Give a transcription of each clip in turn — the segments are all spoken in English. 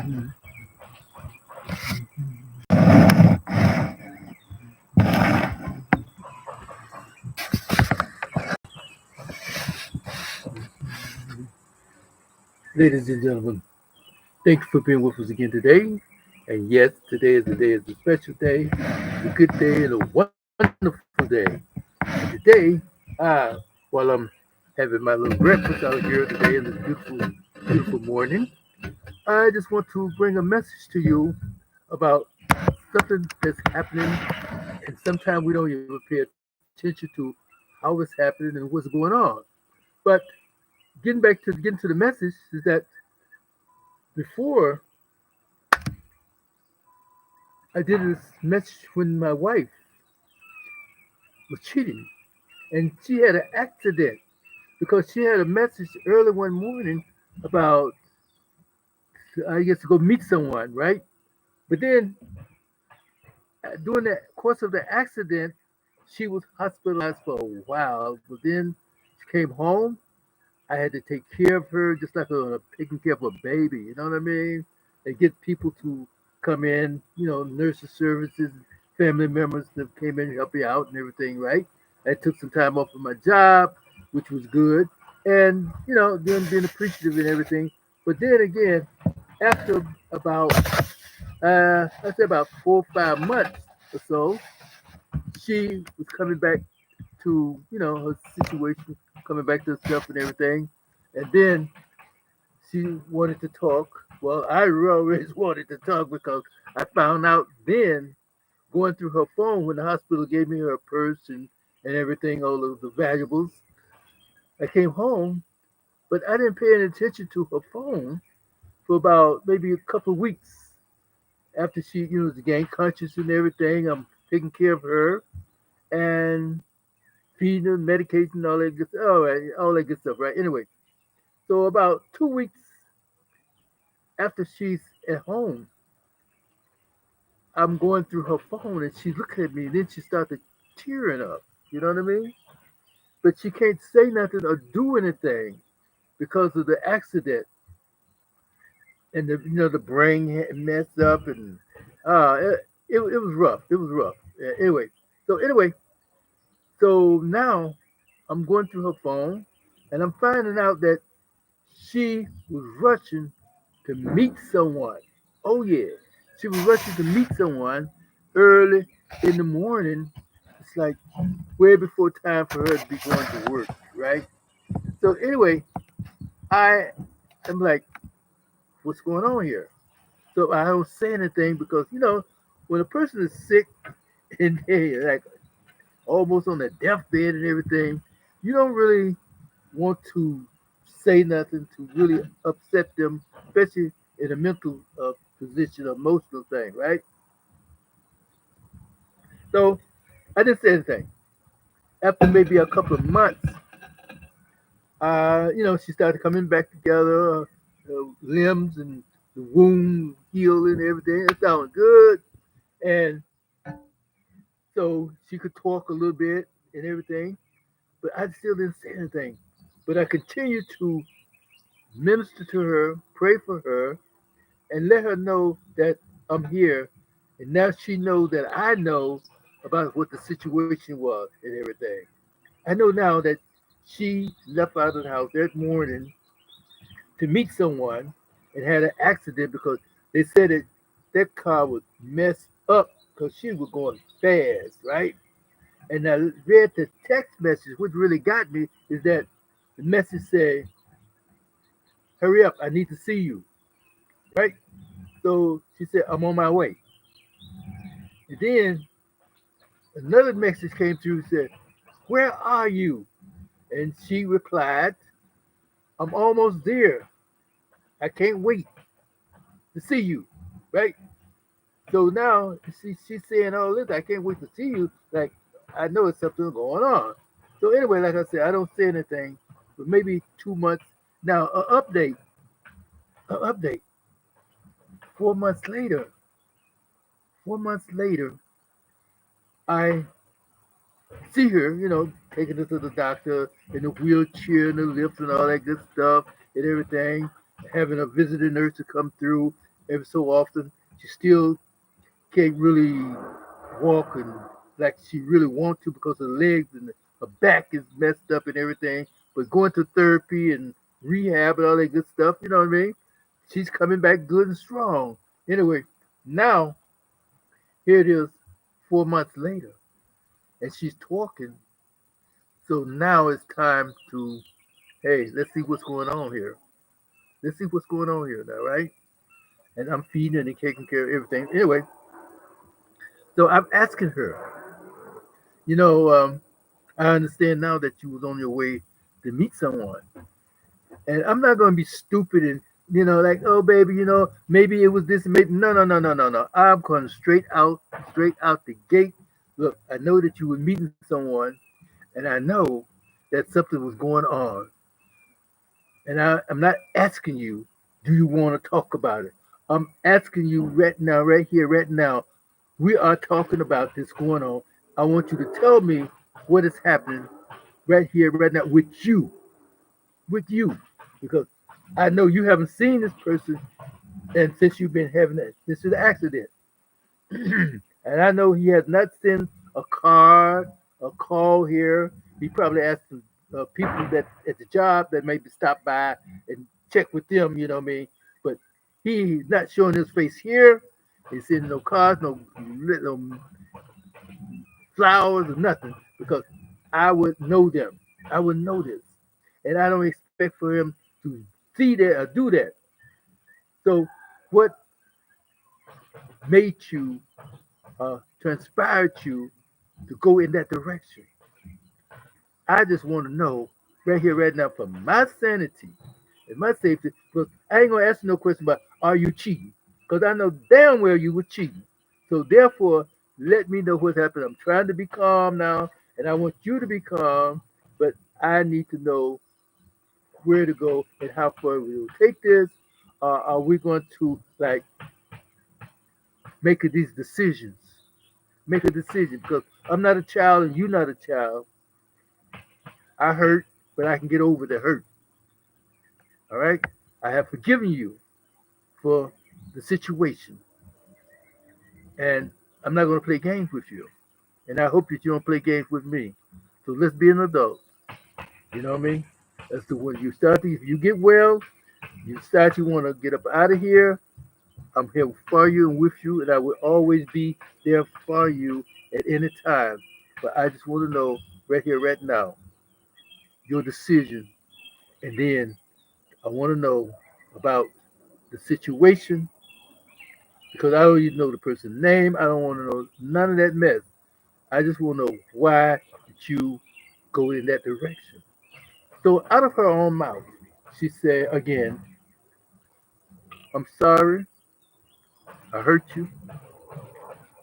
Ladies and gentlemen, thank you for being with us again today. And yes, today is the day, is a special day, a good day, and a wonderful day. And today, while I'm having my little breakfast out here today in this beautiful morning, I just want to bring a message to you about something that's happening, and sometimes we don't even pay attention to how it's happening and what's going on. But getting to the message is that before I did this message when my wife was cheating, and she had an accident because she had a message early one morning about I guess to go meet someone, right? But then during the course of the accident, she was hospitalized for a while. But then she came home. I had to take care of her just like taking care of a baby. You know what I mean? And get people to come in, nurses services, family members that came in and help me out and everything, right? I took some time off of my job, which was good, and then being appreciative and everything. But then again, after about I say about 4 or 5 months or so, she was coming back to her situation, coming back to herself and everything, and then she wanted to talk. Well, I always wanted to talk because I found out then going through her phone when the hospital gave me her purse and everything, all of the valuables. I came home, but I didn't pay any attention to her phone for about maybe a couple of weeks after she, gained conscious and everything. I'm taking care of her and feeding her, medication, all that good, all that good stuff, right? Anyway, so about 2 weeks after she's at home, I'm going through her phone and she's looking at me and then she started tearing up. You know what I mean? But she can't say nothing or do anything because of the accident and the brain had messed up and it was rough. It was rough. Anyway, so now I'm going through her phone and I'm finding out that she was rushing to meet someone. Oh yeah, she was rushing to meet someone early in the morning. It's like way before time for her to be going to work, right? So anyway, I am like, what's going on here? So I don't say anything because when a person is sick and they're like almost on their deathbed and everything, you don't really want to say nothing to really upset them, especially in a mental position, emotional thing, right? So I didn't say anything. After maybe a couple of months, she started coming back together, limbs and the wound healed and everything. It sounded good. And so she could talk a little bit and everything, but I still didn't say anything. But I continued to minister to her, pray for her, and let her know that I'm here. And now she knows that I know about what the situation was and everything. I know now that she left out of the house that morning to meet someone and had an accident because they said that that car was messed up because she was going fast, right? And I read the text message. What really got me is that the message said, "Hurry up, I need to see you." Right? So she said, "I'm on my way." And then another message came through and said, "Where are you?" And she replied, "I'm almost there. I can't wait to see you." Right? So now she's saying all this, "I can't wait to see you." Like, I know it's something going on. So anyway, like I said, I don't say anything for maybe 2 months. Now, an update. 4 months later, 4 months later, I see her, taking her to the doctor in the wheelchair and the lift and all that good stuff and everything, having a visiting nurse to come through. every so often. She still can't really walk and like she really want to because her legs and her back is messed up and everything. But going to therapy and rehab and all that good stuff, you know what I mean? She's coming back good and strong. Anyway, now here it is 4 months later and she's talking. So now it's time to, hey, let's see what's going on here. Let's see what's going on here now, right? And I'm feeding and taking care of everything. Anyway, so I'm asking her, you know, I understand now that you was on your way to meet someone. And I'm not going to be stupid and, like, oh, baby, maybe it was this. Maybe. No, no, no, no, no, no. I'm going straight out the gate. Look, I know that you were meeting someone, and I know that something was going on. And I'm not asking you, do you want to talk about it? I'm asking you right now, right here, right now. We are talking about this going on. I want you to tell me what is happening right here, right now, with you, because I know you haven't seen this person, and since you've been having that, this is an accident, and I know he has not sent a card, a call here. He probably asked the people that at the job that maybe stop by and check with them. You know what I mean? But he's not showing his face here. He's sending no cards, no flowers, or nothing because I would know them. I would know this, and I don't expect for him to see that or do that. So, what made you transpired you to go in that direction? I just want to know right here, right now, for my sanity and my safety. Because I ain't gonna ask you no question about are you cheating? Because I know damn well you were cheating. So therefore, let me know what's happening. I'm trying to be calm now, and I want you to be calm. But I need to know where to go and how far we will take this. Are we going to like make these decisions? Make a decision because I'm not a child and you're not a child. I hurt, but I can get over the hurt. All right? I have forgiven you for the situation. And I'm not going to play games with you. And I hope that you don't play games with me. So let's be an adult. You know what I mean? That's the when you start to, if you get well, you decide you want to get up out of here. I'm here for you and with you, and I will always be there for you at any time. But I just want to know right here, right now, your decision. And then I want to know about the situation because I don't even know the person's name. I don't want to know none of that mess. I just want to know why did you go in that direction. So out of her own mouth, she said again, I'm sorry I hurt you.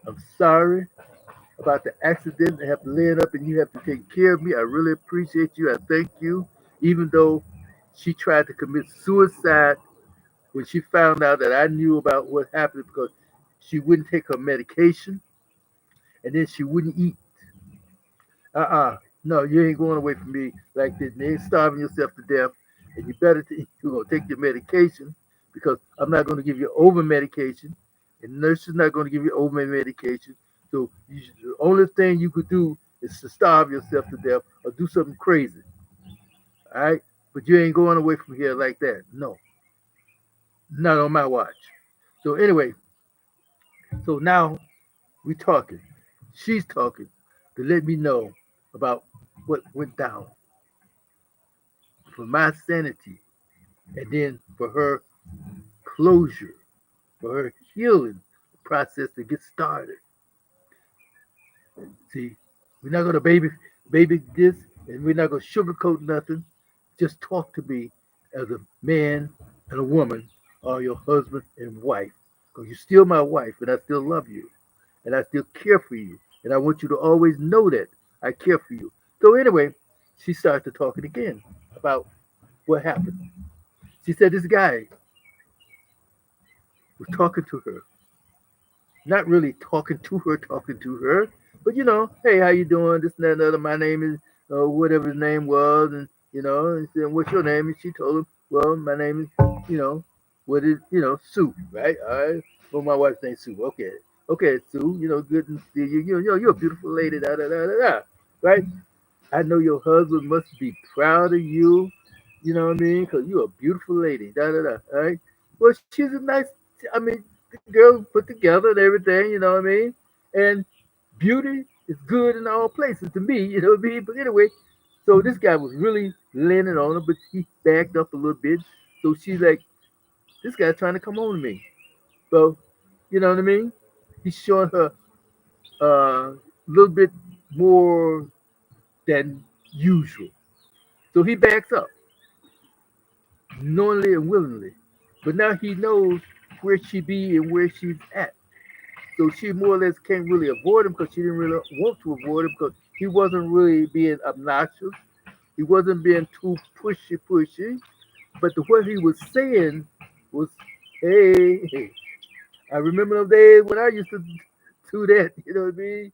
I'm sorry about the accident. I have to lay it up and you have to take care of me. I really appreciate you. I thank you. Even though she tried to commit suicide when she found out that I knew about what happened because she wouldn't take her medication and then she wouldn't eat. No, you ain't going away from me like this. You ain't starving yourself to death. And you better you're gonna take your medication because I'm not gonna give you over medication, and the nurse is not gonna give you over medication. So the only thing you could do is to starve yourself to death or do something crazy. All right, but you ain't going away from here like that. No, not on my watch. So anyway, so now we talking. She's talking to let me know about what went down for my sanity and then for her closure, for her healing process to get started. See, we're not gonna baby this and we're not gonna sugarcoat nothing. Just talk to me as a man and a woman or your husband and wife. Because you're still my wife and I still love you and I still care for you. And I want you to always know that I care for you. So anyway, she started talking again about what happened. She said this guy was talking to her, not really talking to her, but hey, how you doing? This and that and other. My name is whatever his name was, and he said, what's your name? And she told him, well, my name is, you know. What is, Sue, right? All right. Well, my wife's name Sue. Okay. Okay, Sue, good and you're a beautiful lady, da da da da da. Right? I know your husband must be proud of you. You know what I mean? Because you're a beautiful lady. Da da da. All right. Well, she's a nice. I mean, the girl put together and everything. You know what I mean? And beauty is good in all places to me. You know what I mean? But anyway, so this guy was really leaning on her, but he backed up a little bit. So she's like, this guy's trying to come on to me. So, you know what I mean? He's showing her a little bit more than usual. So he backs up, knowingly and willingly. But now he knows where she be and where she's at. So she more or less can't really avoid him because she didn't really want to avoid him because he wasn't really being obnoxious. He wasn't being too pushy. But what he was saying was, hey, I remember those days when I used to do that. You know what I mean?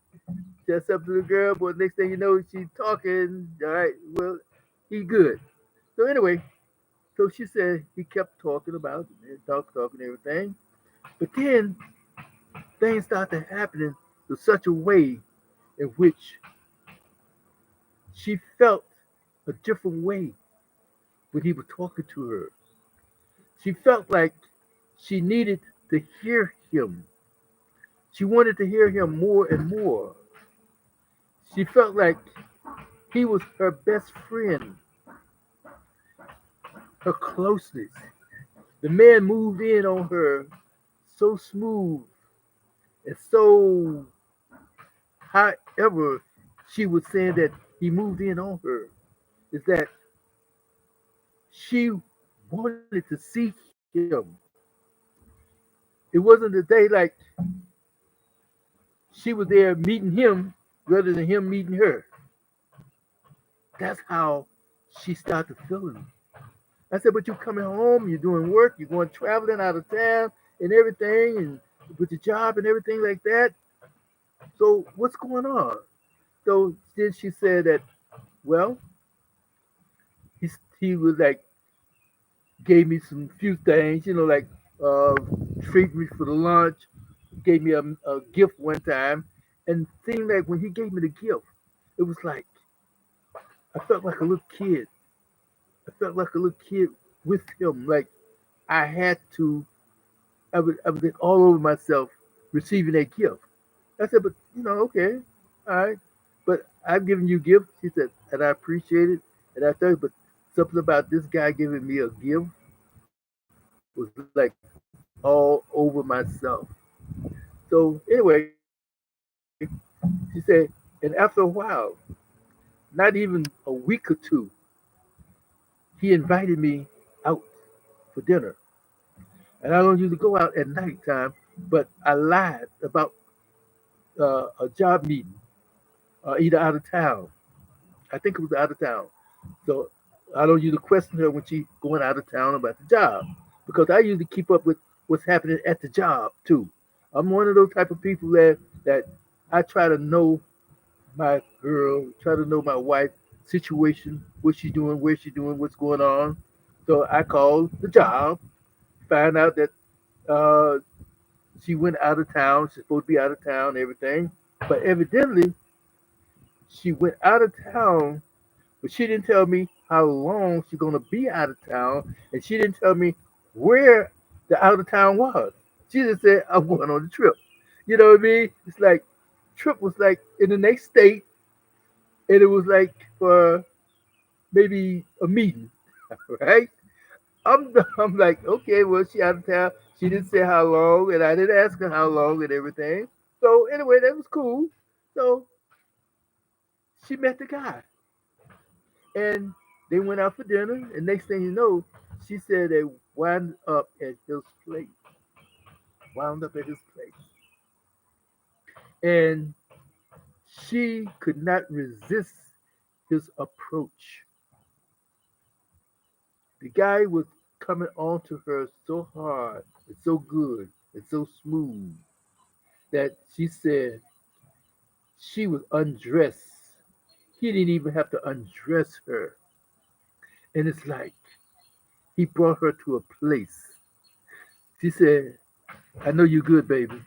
Just up to the girl, but next thing you know, she's talking. All right, well, he good. So anyway, so she said he kept talking about it, talking everything. But then things started happening in such a way in which she felt a different way when he was talking to her. She felt like she needed to hear him. She wanted to hear him more and more. She felt like he was her best friend, her closeness. The man moved in on her so smooth and so, however, she was saying that he moved in on her, is that she wanted to see him. It wasn't a day like she was there meeting him rather than him meeting her. That's how she started feeling. I said, but you're coming home, you're doing work, you're going traveling out of town and everything, and with your job and everything like that. So what's going on? So then she said that, well, he was like, gave me some few things, like uh, treat me for the lunch, gave me a gift one time, and seemed like when he gave me the gift, it was like I felt like a little kid. I felt like a little kid with him. Like I had to. I was like all over myself receiving that gift. I said, but okay, all right, but I've given you gifts. She said, and I appreciate it, and I thought, but something about this guy giving me a gift was like all over myself. So anyway, she said, and after a while, not even a week or two, he invited me out for dinner. And I don't usually go out at nighttime, but I lied about a job meeting, either out of town. I think it was out of town. So I don't usually question her when she going out of town about the job because I usually keep up with what's happening at the job too. I'm one of those type of people that I try to know my girl, try to know my wife situation, what she's doing, where she's doing, what's going on. So I called the job, find out that uh, she went out of town. She's supposed to be out of town, everything. But evidently, she went out of town, but she didn't tell me how long she's gonna be out of town, and she didn't tell me where the out of town was. She just said, "I'm going on the trip." You know what I mean? It's like trip was like in the next state, and it was like for maybe a meeting, right? I'm like, okay, well, she out of town. She didn't say how long, and I didn't ask her how long and everything. So anyway, that was cool. So she met the guy, and they went out for dinner. And next thing you know, she said they wound up at his place. Wound up at his place, and she could not resist his approach. The guy was coming on to her so hard and so good and so smooth that she said she was undressed. He didn't even have to undress her. And it's like he brought her to a place. She said, I know you're good, baby,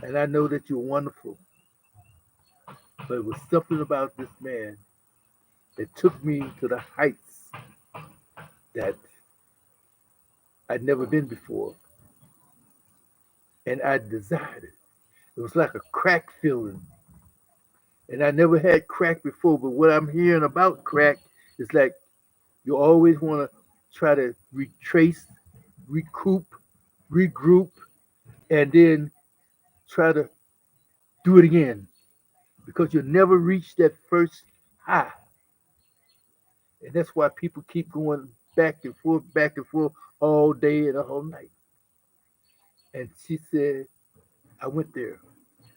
and I know that you're wonderful, but it was something about this man that took me to the heights that I'd never been before, and I desired it. It was like a crack feeling, and I never had crack before, but what I'm hearing about crack is like you always want to try to retrace, recoup, regroup, and then try to do it again because you'll never reach that first high. And that's why people keep going back and forth all day and all night. And she said, I went there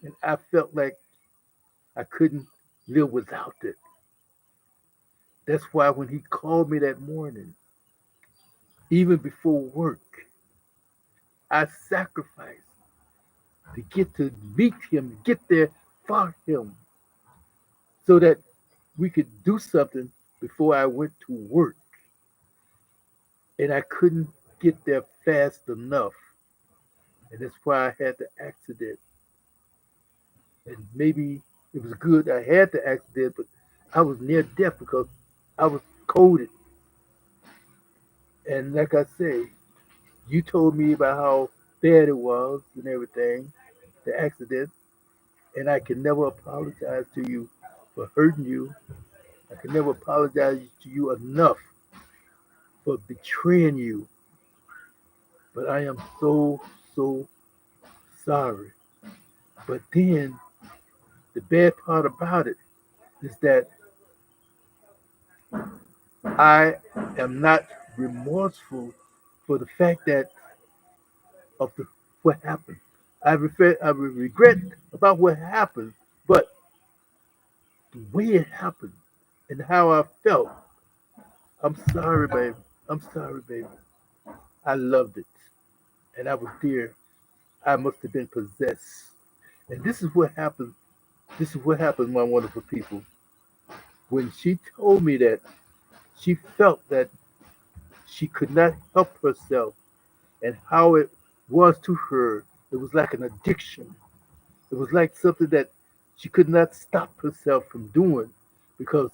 and I felt like I couldn't live without it. That's why when he called me that morning, even before work, I sacrificed to get to meet him, get there for him, so that we could do something before I went to work. And I couldn't get there fast enough. And that's why I had the accident. And maybe it was good I had the accident, but I was near death because I was coded. And like I say, you told me about how bad it was and everything, the accident, and I can never apologize to you for hurting you. I can never apologize to you enough for betraying you. But I am so, so sorry. But then the bad part about it is that I am not remorseful for the fact that of the, what happened. I regret about what happened, but the way it happened and how I felt, I'm sorry, baby. I'm sorry, baby. I loved it. And I was there. I must have been possessed. And this is what happened. This is what happened, my wonderful people. When she told me that she felt that she could not help herself and how it was to her, it was like an addiction. It was like something that she could not stop herself from doing because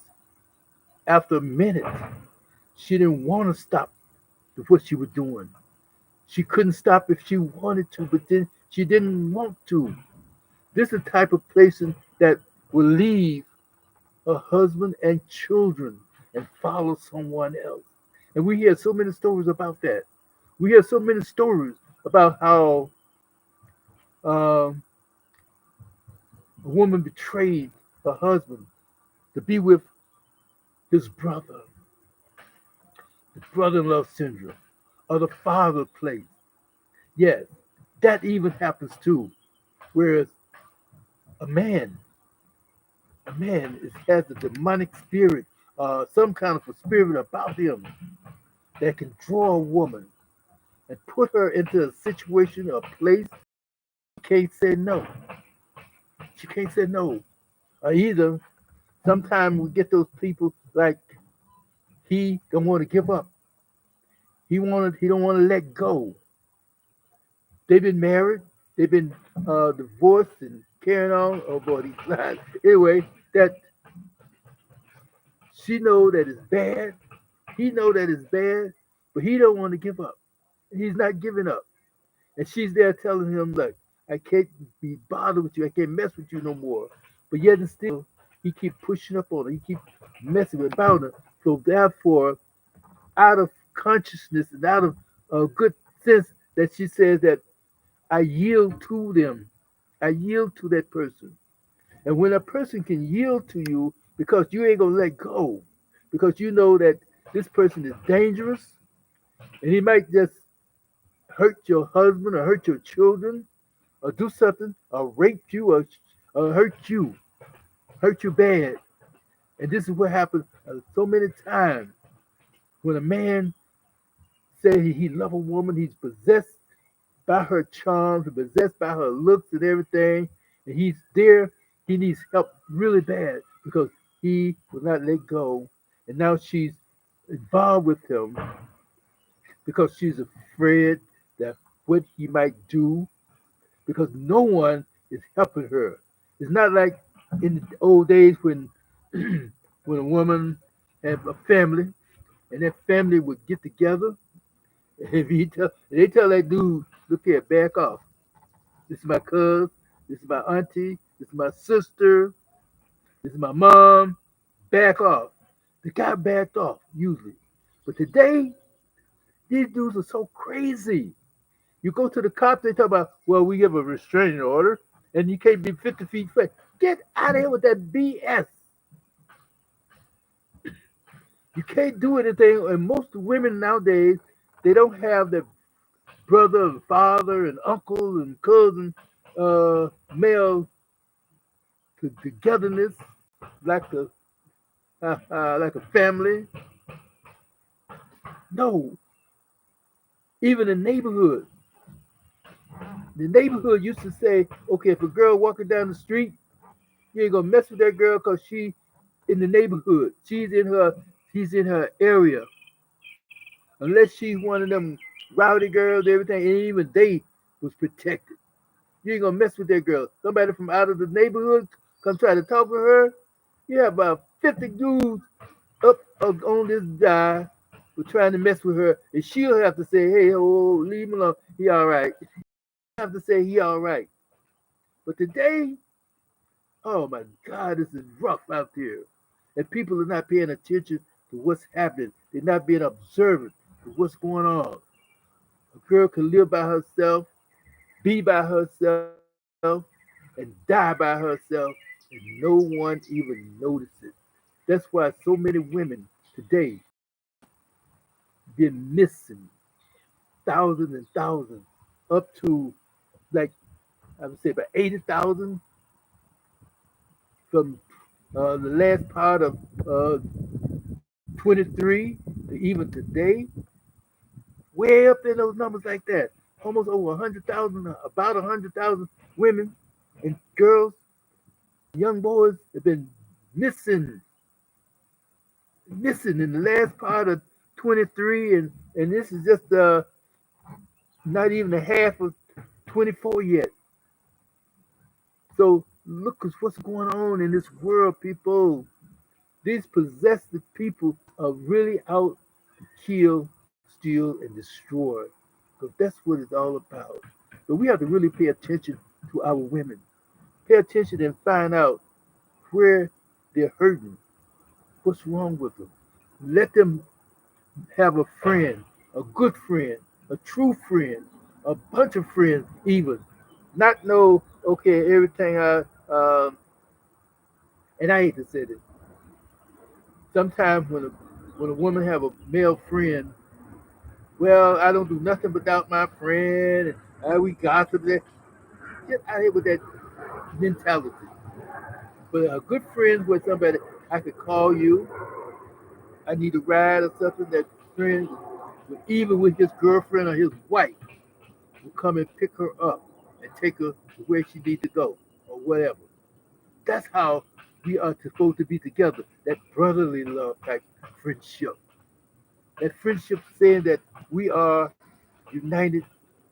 after a minute, she didn't want to stop what she was doing. She couldn't stop if she wanted to, but then she didn't want to. This is the type of person that will leave her husband and children and follow someone else. And we hear so many stories about that. We hear so many stories about how a woman betrayed her husband to be with his brother, the brother-in-law syndrome, or the father place. Yes, that even happens too. Whereas a man, has a demonic spirit, some kind of a spirit about him that can draw a woman and put her into a situation or a place she can't say no. She can't say no. Or either sometimes we get those people like he don't want to give up. He don't want to let go. They've been married, they've been divorced and carrying on. Oh boy, he's lying. Anyway, that she know that it's bad. He know that it's bad, but he don't want to give up. He's not giving up. And she's there telling him, like, I can't be bothered with you. I can't mess with you no more. But yet and still, he keep pushing up on her. He keep messing about her. So therefore, out of consciousness and out of a good sense that she says that I yield to them. I yield to that person. And when a person can yield to you because you ain't gonna let go, because you know that this person is dangerous and he might just hurt your husband or hurt your children or do something or rape you or hurt you bad. And this is what happens so many times when a man says he love a woman, he's possessed by her charms and possessed by her looks and everything, and he's there. He needs help really bad because he will not let go, and now she's involved with him because she's afraid what he might do because no one is helping her. It's not like in the old days when when a woman had a family and that family would get together. If he tell they tell that dude, look here, back off. This is my cousin, this is my auntie, this is my sister, this is my mom. Back off. The guy backed off usually, but today these dudes are so crazy. You go to the cops, they talk about, well, we give a restraining order, and you can't be 50 feet away. Get out of here with that BS. You can't do anything. And most women nowadays, they don't have their brother and father and uncle and cousin male togetherness like like a family. No, even the neighborhood. The neighborhood used to say, okay, if a girl walking down the street, you ain't gonna mess with that girl because she in the neighborhood. He's in her area. Unless she's one of them rowdy girls, everything, and even they was protected. You ain't gonna mess with that girl. Somebody from out of the neighborhood come try to talk with her. You have about 50 dudes up on this guy for trying to mess with her, and she'll have to say, hey, oh, leave him alone. He all right. Have to say he all right. But today, oh my God, this is rough out there. And people are not paying attention to what's happening. They're not being observant to what's going on. A girl can live by herself, be by herself, and die by herself, and no one even notices. That's why so many women today been missing thousands and thousands, up to like I would say about 80,000 from the last part of uh, 23 to even today, way up in those numbers like that. Almost over 100,000, about 100,000 women and girls, young boys have been missing, missing in the last part of 23, and this is just not even a half of 24 yet. So look at what's going on in this world, people. These possessive people are really out to kill, steal, and destroy. Because that's what it's all about. So we have to really pay attention to our women. Pay attention and find out where they're hurting. What's wrong with them? Let them have a friend, a good friend, a true friend, a bunch of friends, even. Not know, okay, everything and I hate to say this, sometimes when a woman have a male friend, well, I don't do nothing without my friend, and we gossip. That get out of here with that mentality. But a good friend with somebody I could call you. I need a ride or something. That friend, even with his girlfriend or his wife, will come and pick her up and take her to where she needs to go or whatever. That's how we are supposed to be together. That brotherly love type friendship. That friendship saying that we are united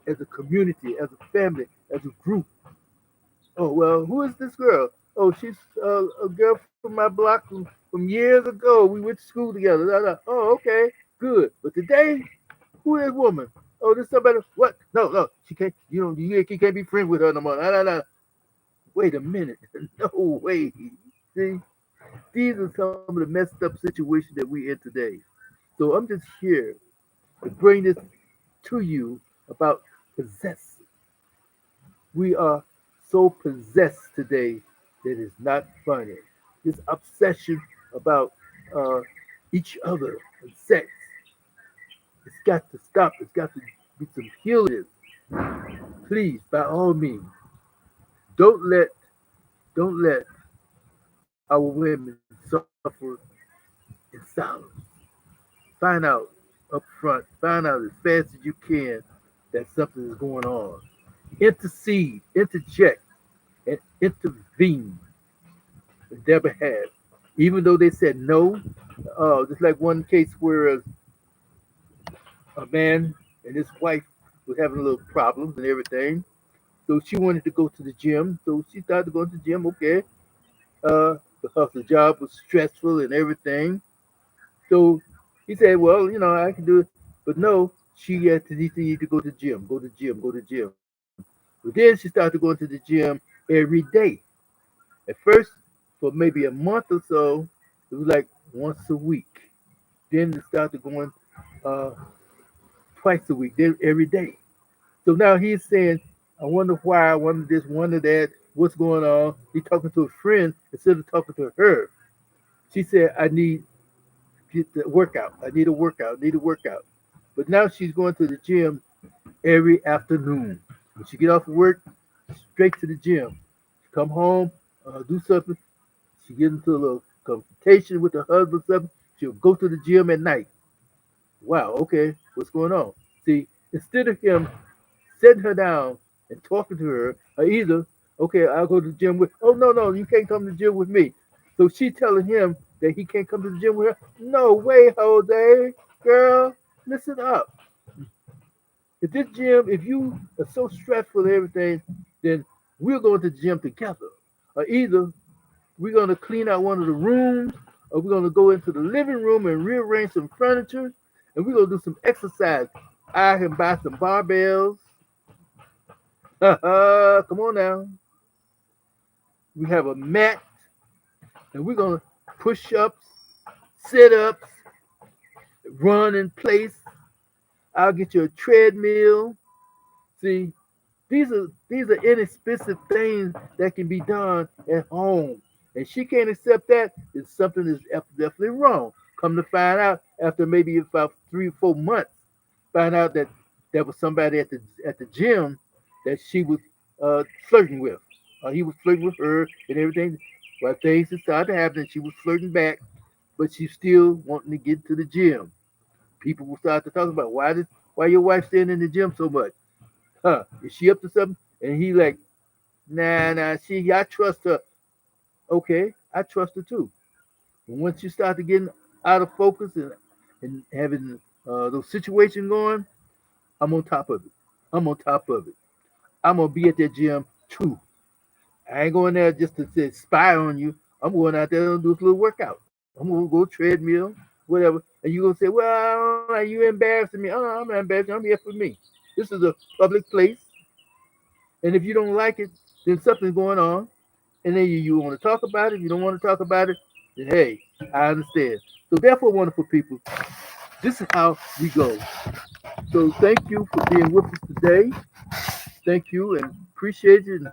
as a community, as a family, as a group. Oh, well, who is this girl? Oh, she's a girl from my block from years ago. We went to school together. Oh, okay, good. But today, who is this woman? Oh, this somebody. What? No, no, she can't. You can't be friends with her no more. No, no, no. Wait a minute. No way. See, these are some of the messed up situations that we in today. So I'm just here to bring this to you about possessing. We are so possessed today that it's not funny. This obsession about uh, each other and sex, it's got to stop. It's got to be some healing. Please, by all means, don't let don't let our women suffer in silence. Find out up front. Find out as fast as you can that something is going on. Intercede, interject, and intervene in their behalf. Even though they said no, just like one case where a man and his wife was having a little problems and everything. So she wanted to go to the gym. So she started going to the gym. Okay, because the job was stressful and everything. So he said, "Well, I can do it." But no, she had to need to go to the gym, go to the gym, go to the gym. But then she started going to the gym every day. At first, for maybe a month or so, it was like once a week. Then it started going uh, twice a week, then every day. So now he's saying, I wonder why, I wonder this, wonder that, what's going on. He's talking to a friend instead of talking to her. She said, I need the workout. I need a workout. I need a workout. But now she's going to the gym every afternoon. When she get off of work, straight to the gym. Come home, do something. She get into a little confrontation with her husband, something. She'll go to the gym at night. Wow, okay, what's going on? See, instead of him setting her down and talking to her, or either, okay, I'll go to the gym with, oh, no, no, you can't come to the gym with me. So she telling him that he can't come to the gym with her. No way, Jose, girl, listen up. If this gym, if you are so stressful and everything, then we're going to the gym together. Or either we're going to clean out one of the rooms, or we're going to go into the living room and rearrange some furniture, and we're going to do some exercise. I can buy some barbells. Come on now. We have a mat, and we're going to push ups, sit ups, run in place. I'll get you a treadmill. See, these are inexpensive things that can be done at home. And she can't accept that, then something is definitely wrong. Come to find out after maybe about 3 or 4 months, find out that there was somebody at the gym that she was flirting with. He was flirting with her and everything. Well, things started to happen. She was flirting back, but she still wanting to get to the gym. People will start to talk about why your wife staying in the gym so much. Huh? Is she up to something? And he like, nah, I trust her. Okay, I trust her too. And once you start to getting out of focus and having those situations going, I'm on top of it. I'm on top of it. I'm gonna be at that gym too. I ain't going there just to say, spy on you. I'm going out there and do a little workout. I'm gonna go treadmill, whatever. And you gonna say, well, are you embarrassing me? Oh, I'm not embarrassed. I'm here for me. This is a public place, and if you don't like it, then something's going on. And then you want to talk about it. You don't want to talk about it. Then hey, I understand. So therefore, wonderful people, this is how we go. So thank you for being with us today. Thank you and appreciate it and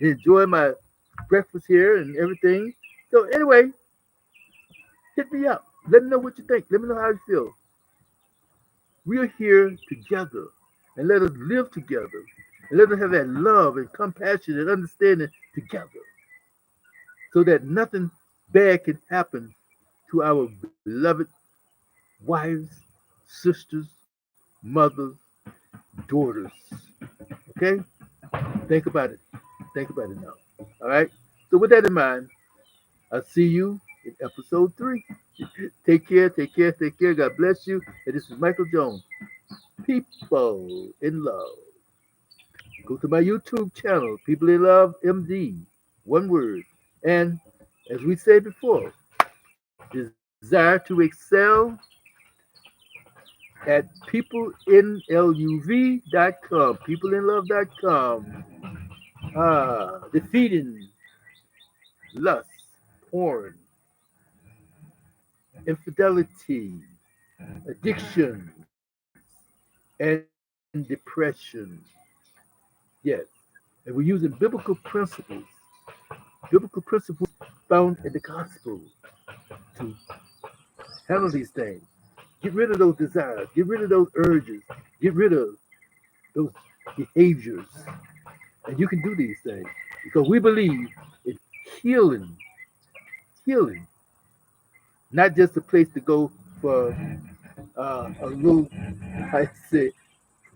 enjoy my breakfast here and everything. So anyway, hit me up. Let me know what you think. Let me know how you feel. We're here together and let us live together and let us have that love and compassion and understanding together so that nothing bad can happen to our beloved wives, sisters, mothers, daughters. Okay? Think about it. Think about it now. All right? So, with that in mind, I'll see you in episode 3. Take care, take care, take care. God bless you. And this is Michael Jones. People in Love. Go to my YouTube channel, People in Love MD. One word. And as we said before, desire to excel at peopleinluv.com, peopleinlove.com. Defeating lust, porn, infidelity, addiction, and depression. Yes. And we're using biblical principles found in the gospel to handle these things. Get rid of those desires, get rid of those urges, get rid of those behaviors. And you can do these things because we believe in healing, healing, not just a place to go for a little, I say,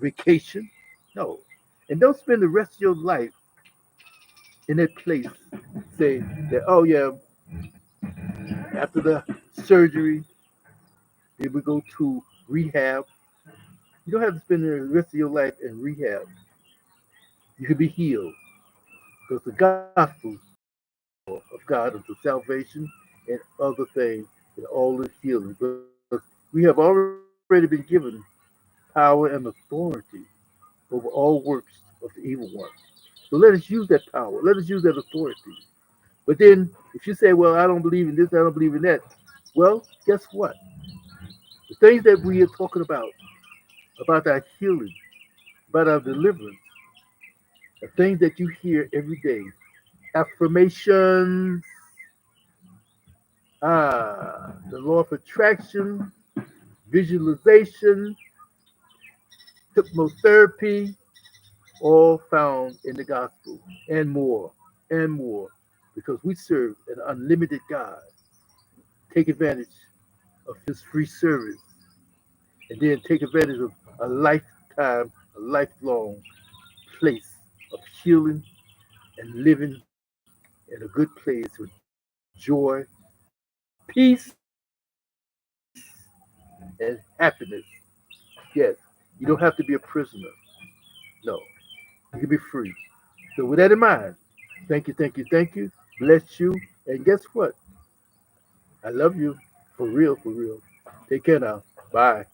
vacation. No. And don't spend the rest of your life in that place say that, oh, yeah, after the surgery, then we go to rehab. You don't have to spend the rest of your life in rehab. You can be healed because the gospel of God unto salvation and other things and all is healing. Because we have already been given power and authority over all works of the evil one. So let us use that power. Let us use that authority. But then if you say, well, I don't believe in this, I don't believe in that, well, guess what? The things that we are talking about our healing, about our deliverance, the things that you hear every day, affirmations, the law of attraction, visualization, hypnotherapy, all found in the gospel, and more, because we serve an unlimited God. Take advantage of his free service, and then take advantage of a lifetime, a lifelong place of healing and living in a good place with joy, peace, and happiness. Yes, you don't have to be a prisoner. No, you can be free. So with that in mind, thank you, thank you, thank you. Bless you. And guess what? I love you. For real, for real. Take care now. Bye.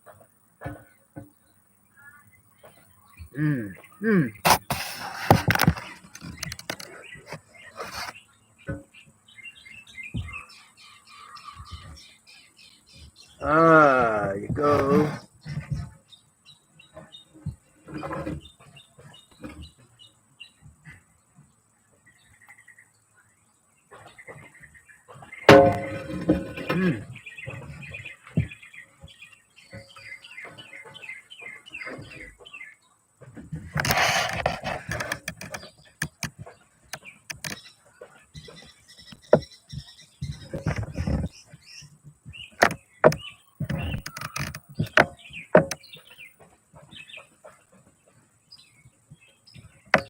Mm, mm. You go. Mm.